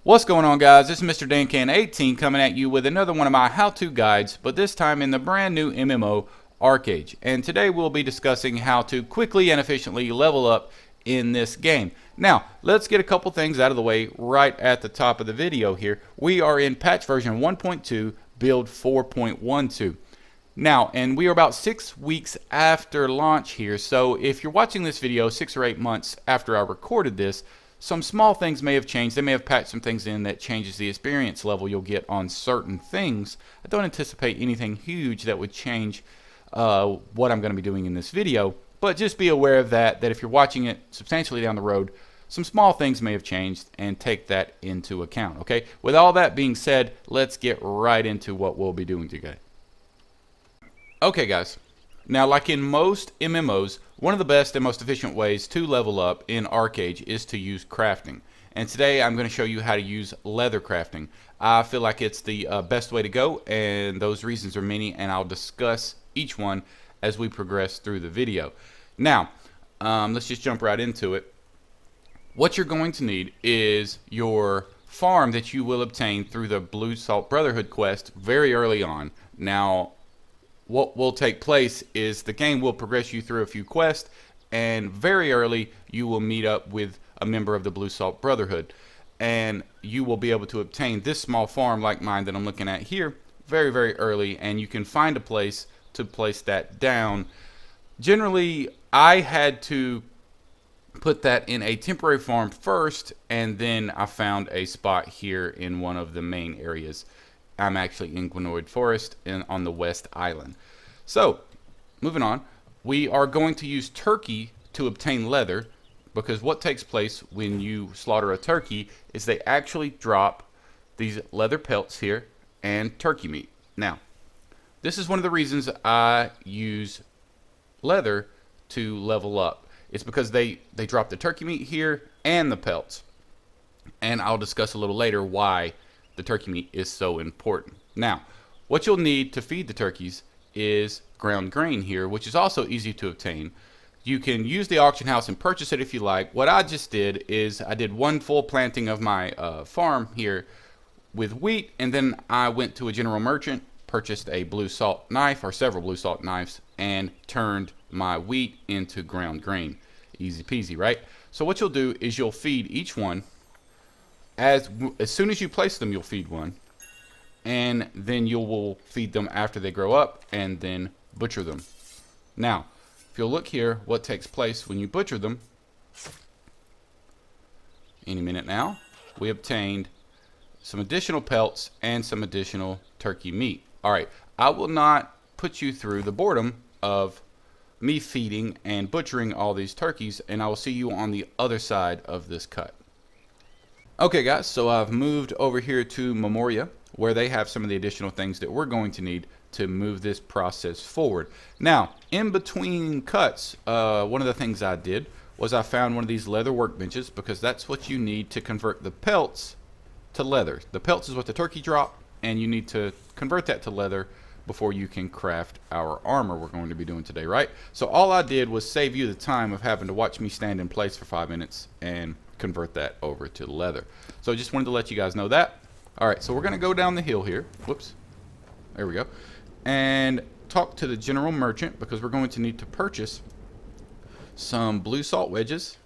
What's going on, guys? This is Mr. DanCan18 coming at you with another one of my how-to guides, but this time in the brand new MMO Archeage. And today we'll be discussing how to quickly and efficiently level up in this game. Now, let's get a couple things out of the way right at the top of the video here. We are in patch version 1.2, build 4.12. Now, and we are about 6 weeks after launch here, so if you're watching this video 6 or 8 months after I recorded this, some small things may have changed. They may have patched some things in that changes the experience level you'll get on certain things. I don't anticipate anything huge that would change what I'm going to be doing in this video, but just be aware of that if you're watching it substantially down the road, some small things may have changed, and take that into account, okay? With all that being said, let's get right into what we'll be doing today. Okay, guys. Now, like in most MMOs, one of the best and most efficient ways to level up in Archeage is to use crafting. And today I'm going to show you how to use leather crafting. I feel like it's the best way to go, and those reasons are many, and I'll discuss each one as we progress through the video. Now, let's just jump right into it. What you're going to need is your farm that you will obtain through the Blue Salt Brotherhood quest very early on. Now, what will take place is the game will progress you through a few quests, and very early you will meet up with a member of the Blue Salt Brotherhood, and you will be able to obtain this small farm like mine that I'm looking at here very, very early, and you can find a place to place that down. Generally, I had to put that in a temporary farm first, and then I found a spot here in one of the main areas. I'm actually in Gwenoid Forest on the West Island. So, moving on, we are going to use turkey to obtain leather, because what takes place when you slaughter a turkey is they actually drop these leather pelts here and turkey meat. Now, this is one of the reasons I use leather to level up. It's because they drop the turkey meat here and the pelts. And I'll discuss a little later why the turkey meat is so important. Now, what you'll need to feed the turkeys is ground grain here, which is also easy to obtain. You can use the auction house and purchase it if you like. What I just did is I did one full planting of my farm here with wheat, and then I went to a general merchant, purchased a blue salt knife or several blue salt knives, and turned my wheat into ground grain. Easy peasy, right? So what you'll do is you'll feed each one. As soon as you place them, you'll feed one, and then you will feed them after they grow up, and then butcher them. Now, if you'll look here, what takes place when you butcher them, any minute now, we obtained some additional pelts and some additional turkey meat. Alright, I will not put you through the boredom of me feeding and butchering all these turkeys, and I will see you on the other side of this cut. Okay, guys, so I've moved over here to Memoria, where they have some of the additional things that we're going to need to move this process forward. Now, in between cuts, one of the things I did was I found one of these leather workbenches, because that's what you need to convert the pelts to leather. The pelts is what the turkey drop, and you need to convert that to leather before you can craft our armor we're going to be doing today, right? So all I did was save you the time of having to watch me stand in place for 5 minutes and convert that over to leather. So I just wanted to let you guys know that. Alright, so we're going to go down the hill here. Whoops. There we go. And talk to the general merchant, because we're going to need to purchase some blue salt wedges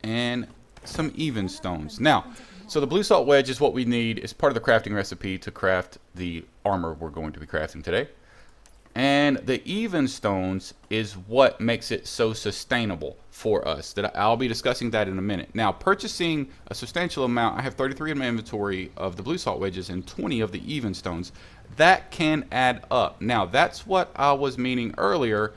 and some even stones. Now, so the blue salt wedge is what we need. It's part of the crafting recipe to craft the armor we're going to be crafting today. And the even stones is what makes it so sustainable for us. That I'll be discussing that in a minute. Now, purchasing a substantial amount, I have 33 in my inventory of the blue salt wedges and 20 of the even stones. That can add up. Now, that's what I was meaning earlier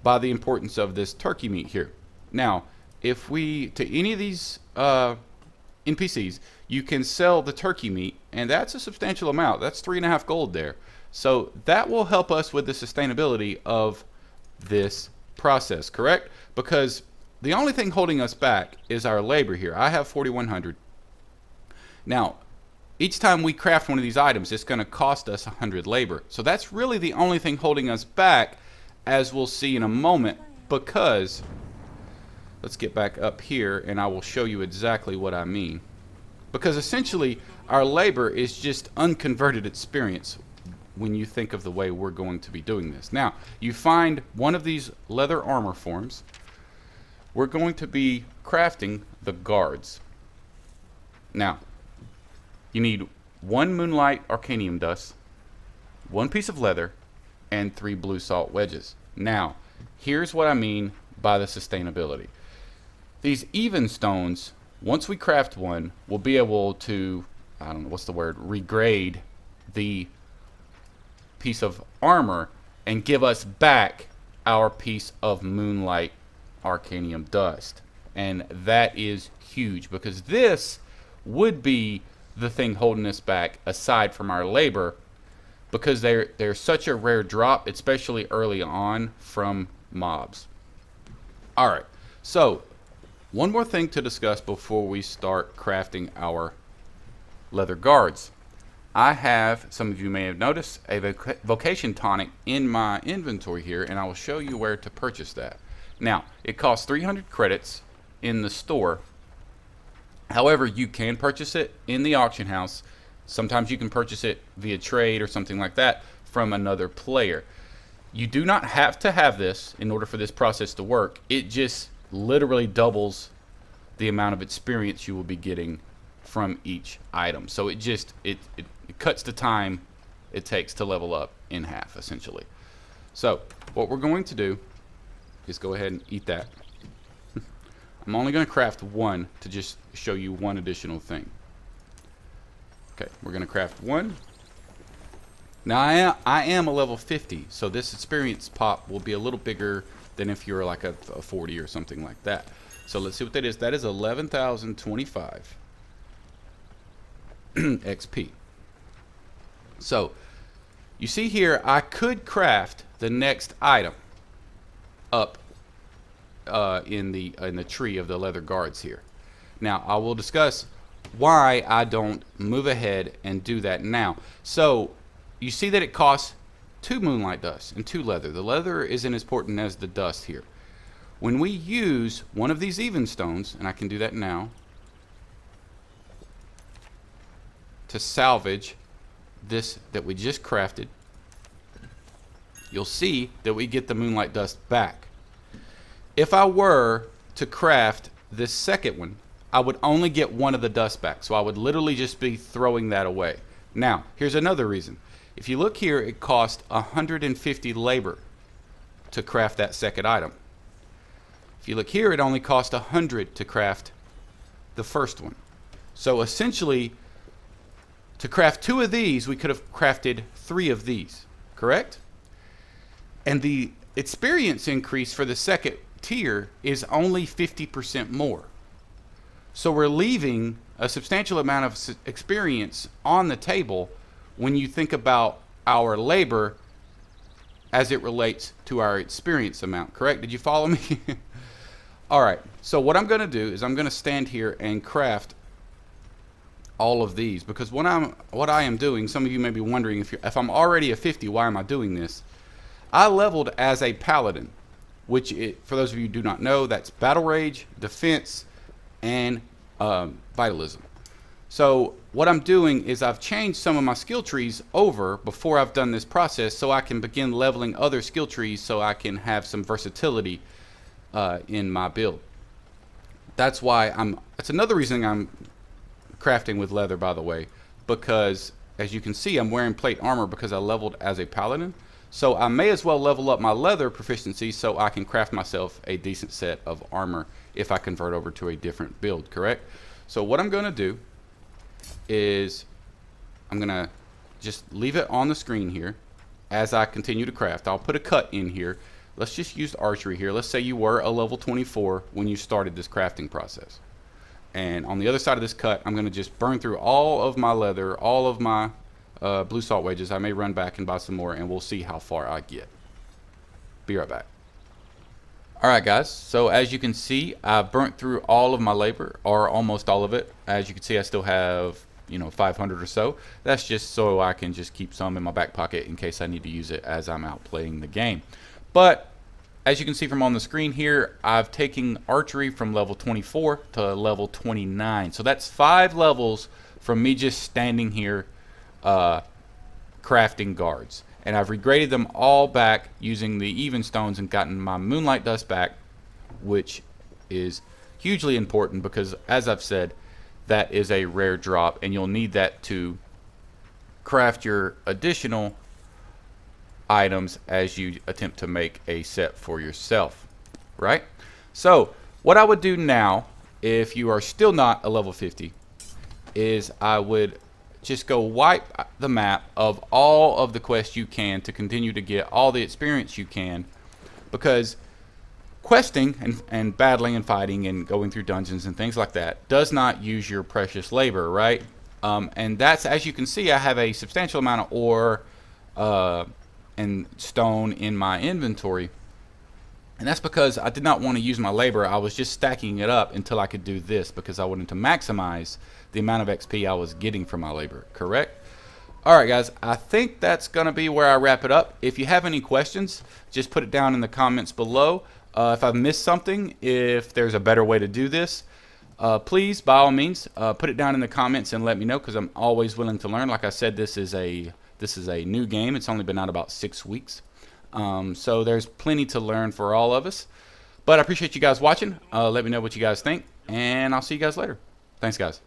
by the importance of this turkey meat here. Now, if we, to any of these NPCs, you can sell the turkey meat, and that's a substantial amount. That's 3.5 gold there. So that will help us with the sustainability of this process, correct? Because the only thing holding us back is our labor here. I have 4,100. Now, each time we craft one of these items, it's going to cost us 100 labor. So that's really the only thing holding us back, as we'll see in a moment, because let's get back up here and I will show you exactly what I mean. because essentially our labor is just unconverted experience when you think of the way we're going to be doing this. Now, you find one of these leather armor forms. We're going to be crafting the guards. Now, you need 1 moonlight arcanium dust, 1 piece of leather, and 3 blue salt wedges. Now, here's what I mean by the sustainability. These even stones, once we craft one, we'll be able to, I don't know, what's the word, regrade the piece of armor and give us back our piece of moonlight arcanium dust. And that is huge, because this would be the thing holding us back aside from our labor, because they're such a rare drop, especially early on from mobs. Alright, so one more thing to discuss before we start crafting our leather guards. I have, some of you may have noticed, a vocation tonic in my inventory here, and I will show you where to purchase that. Now, it costs 300 credits in the store. However, you can purchase it in the auction house. Sometimes you can purchase it via trade or something like that from another player. You do not have to have this in order for this process to work. It just literally doubles the amount of experience you will be getting from each item. So it cuts the time it takes to level up in half, essentially. So what we're going to do is go ahead and eat that. I'm only going to craft 1 to just show you one additional thing. Okay, we're going to craft 1. Now I am a level 50, so this experience pop will be a little bigger than if you're like a 40 or something like that. So let's see what that is. That is 11,025 XP. So you see here, I could craft the next item up in the tree of the leather guards here. Now I will discuss why I don't move ahead and do that now. So you see that it costs 2 moonlight dust and 2 leather. The leather isn't as important as the dust here. When we use one of these even stones, and I can do that now, to salvage this that we just crafted, you'll see that we get the moonlight dust back. If I were to craft this second one, I would only get 1 of the dust back. So I would literally just be throwing that away. Now, here's another reason. If you look here, it cost 150 labor to craft that second item. If you look here, it only cost 100 to craft the first one. So essentially, to craft 2 of these, we could have crafted 3 of these, correct? And the experience increase for the second tier is only 50% more. So we're leaving a substantial amount of experience on the table when you think about our labor as it relates to our experience amount, correct? Did you follow me? Alright, so what I'm going to do is I'm going to stand here and craft all of these, because what I am doing, some of you may be wondering, if I'm already a 50, why am I doing this? I leveled as a paladin, which for those of you who do not know, that's battle rage, defense, and vitalism. So what I'm doing is I've changed some of my skill trees over before I've done this process, so I can begin leveling other skill trees so I can have some versatility in my build. That's why that's another reason I'm crafting with leather, by the way, because as you can see, I'm wearing plate armor because I leveled as a paladin. So I may as well level up my leather proficiency so I can craft myself a decent set of armor if I convert over to a different build, correct? So what I'm going to do is I'm going to just leave it on the screen here as I continue to craft. I'll put a cut in here. Let's just use archery here. Let's say you were a level 24 when you started this crafting process. And on the other side of this cut, I'm going to just burn through all of my leather, all of my blue salt wedges. I may run back and buy some more, and we'll see how far I get. Be right back. Alright guys, so as you can see, I've burnt through all of my labor, or almost all of it. As you can see, I still have 500 or so. That's just so I can just keep some in my back pocket in case I need to use it as I'm out playing the game. But as you can see from on the screen here, I've taken archery from level 24 to level 29. So that's 5 levels from me just standing here crafting guards. And I've regraded them all back using the even stones and gotten my moonlight dust back, which is hugely important because, as I've said, that is a rare drop, and you'll need that to craft your additional items as you attempt to make a set for yourself, right? So what I would do now, if you are still not a level 50, is I would just go wipe the map of all of the quests you can to continue to get all the experience you can, because questing and battling and fighting and going through dungeons and things like that does not use your precious labor, right? And that's, as you can see, I have a substantial amount of ore and stone in my inventory, and that's because I did not want to use my labor. I was just stacking it up until I could do this, because I wanted to maximize the amount of XP I was getting from my labor, correct? Alright guys, I think that's going to be where I wrap it up. If you have any questions, just put it down in the comments below. If I've missed something, if there's a better way to do this, please, by all means, put it down in the comments and let me know, because I'm always willing to learn. Like I said, this is a new game. It's only been out about 6 weeks. So there's plenty to learn for all of us. But I appreciate you guys watching. Let me know what you guys think, and I'll see you guys later. Thanks, guys.